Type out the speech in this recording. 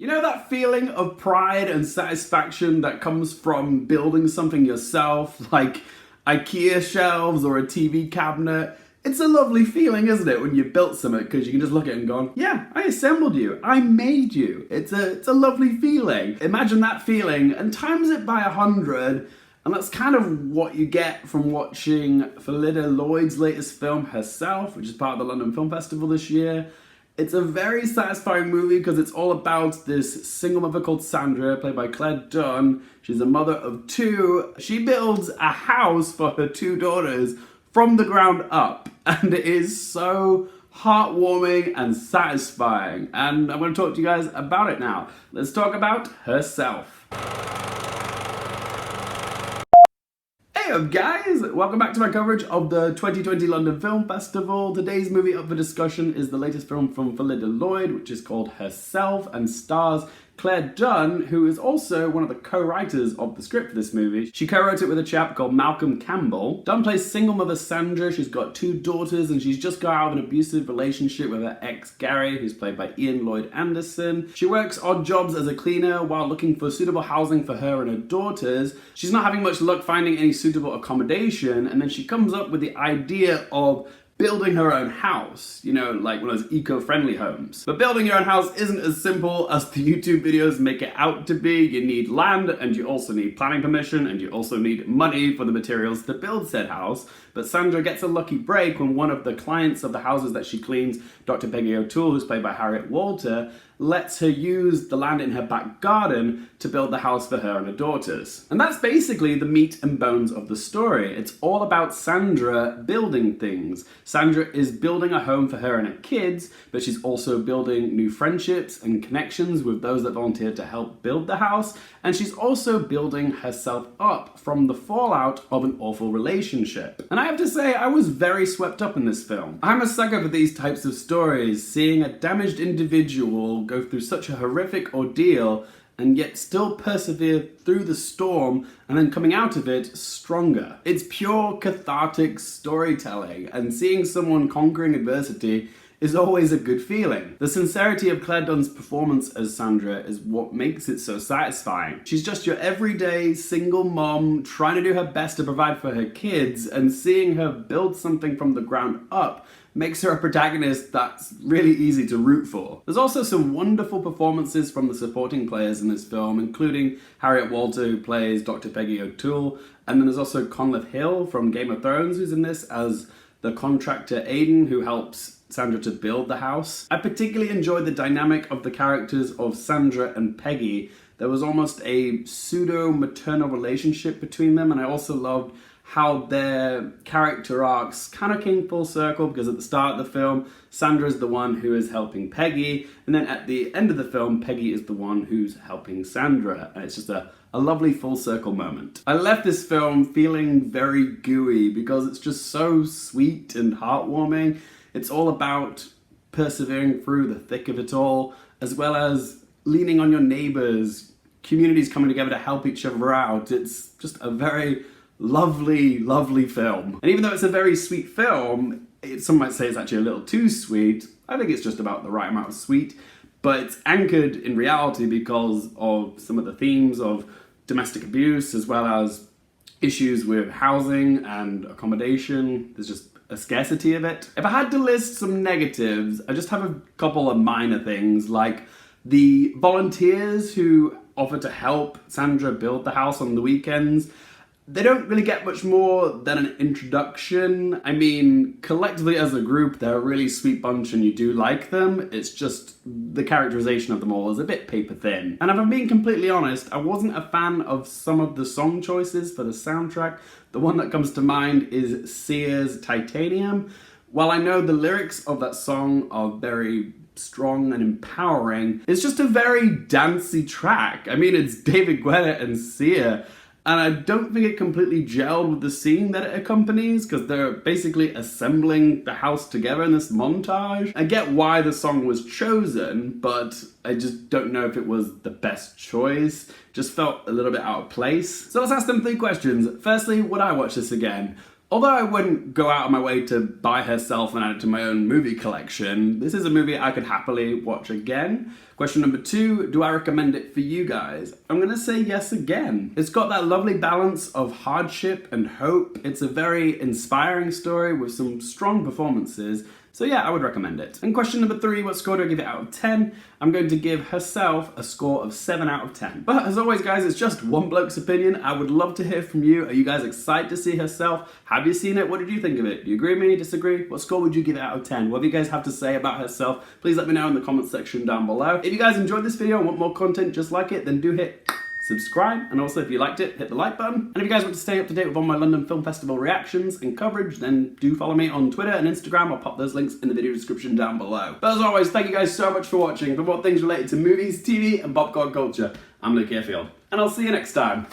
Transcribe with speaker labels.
Speaker 1: You know that feeling of pride and satisfaction that comes from building something yourself, like IKEA shelves or a TV cabinet? It's a lovely feeling, isn't it, when you built something, because you can just look at it and go, yeah, I assembled you, I made you. It's a lovely feeling. Imagine that feeling and times it by 100, and that's kind of what you get from watching Phillydia Lloyd's latest film, Herself, which is part of the London Film Festival this year. It's a very satisfying movie because it's all about this single mother called Sandra, played by Claire Dunne. She's a mother of two. She builds a house for her two daughters from the ground up, and it is so heartwarming and satisfying. And I'm going to talk to you guys about it now. Let's talk about Herself. Hey up guys, welcome back to my coverage of the 2020 London Film Festival. Today's movie up for discussion is the latest film from Phillydia Lloyd, which is called Herself and stars Claire Dunne, who is also one of the co-writers of the script for this movie. She co-wrote it with a chap called Malcom Campbell. Dunne plays single mother Sandra. She's got two daughters and she's just got out of an abusive relationship with her ex Gary, who's played by Ian Lloyd Anderson. She works odd jobs as a cleaner while looking for suitable housing for her and her daughters. She's not having much luck finding any suitable accommodation, and then she comes up with the idea of building her own house, you know, like one of those eco-friendly homes. But building your own house isn't as simple as the YouTube videos make it out to be. You need land, and you also need planning permission, and you also need money for the materials to build said house. But Sandra gets a lucky break when one of the clients of the houses that she cleans, Dr. Peggy O'Toole, who's played by Harriet Walter, lets her use the land in her back garden to build the house for her and her daughters. And that's basically the meat and bones of the story. It's all about Sandra building things. Sandra is building a home for her and her kids, but she's also building new friendships and connections with those that volunteer to help build the house. And she's also building herself up from the fallout of an awful relationship. And I have to say, I was very swept up in this film. I'm a sucker for these types of stories, seeing a damaged individual go through such a horrific ordeal and yet still persevere through the storm and then coming out of it stronger. It's pure cathartic storytelling, and seeing someone conquering adversity is always a good feeling. The sincerity of Claire Dunne's performance as Sandra is what makes it so satisfying. She's just your everyday single mom trying to do her best to provide for her kids, and seeing her build something from the ground up makes her a protagonist that's really easy to root for. There's also some wonderful performances from the supporting players in this film, including Harriet Walter, who plays Dr. Peggy O'Toole, and then there's also Conleth Hill from Game of Thrones, who's in this as the contractor Aidan, who helps Sandra to build the house. I particularly enjoyed the dynamic of the characters of Sandra and Peggy. There was almost a pseudo-maternal relationship between them, and I also loved how their character arcs kind of came full circle, because at the start of the film, Sandra is the one who is helping Peggy, and then at the end of the film, Peggy is the one who's helping Sandra, and it's just a lovely full circle moment. I left this film feeling very gooey because it's just so sweet and heartwarming. It's all about persevering through the thick of it all, as well as leaning on your neighbors, communities coming together to help each other out. It's just a very lovely, lovely film. And even though it's a very sweet film, some might say it's actually a little too sweet. I think it's just about the right amount of sweet, but it's anchored in reality because of some of the themes of domestic abuse, as well as issues with housing and accommodation. There's just a scarcity of it. If I had to list some negatives, I just have a couple of minor things, like the volunteers who offer to help Sandra build the house on the weekends. They don't really get much more than an introduction. I mean, collectively as a group, they're a really sweet bunch and you do like them. It's just the characterization of them all is a bit paper thin. And if I'm being completely honest, I wasn't a fan of some of the song choices for the soundtrack. The one that comes to mind is Sia's Titanium. While I know the lyrics of that song are very strong and empowering, it's just a very dancey track. I mean, it's David Guetta and Sia, and I don't think it completely gelled with the scene that it accompanies, because they're basically assembling the house together in this montage. I get why the song was chosen, but I just don't know if it was the best choice. Just felt a little bit out of place. So let's ask them 3 questions. Firstly, would I watch this again? Although I wouldn't go out of my way to buy Herself and add it to my own movie collection, this is a movie I could happily watch again. Question number 2, do I recommend it for you guys? I'm gonna say yes again. It's got that lovely balance of hardship and hope. It's a very inspiring story with some strong performances. So yeah, I would recommend it. And question number 3, what score do I give it out of 10? I'm going to give Herself a score of 7 out of 10. But as always guys, it's just one bloke's opinion. I would love to hear from you. Are you guys excited to see Herself? Have you seen it? What did you think of it? Do you agree with me? Disagree? What score would you give it out of 10? What do you guys have to say about Herself? Please let me know in the comments section down below. If you guys enjoyed this video and want more content just like it, then do hit subscribe, and also if you liked it, hit the like button. And if you guys want to stay up to date with all my London Film Festival reactions and coverage, then do follow me on Twitter and Instagram. I'll pop those links in the video description down below. But as always, thank you guys so much for watching. For more things related to movies, TV, and popcorn culture, I'm Luke Airfield, and I'll see you next time.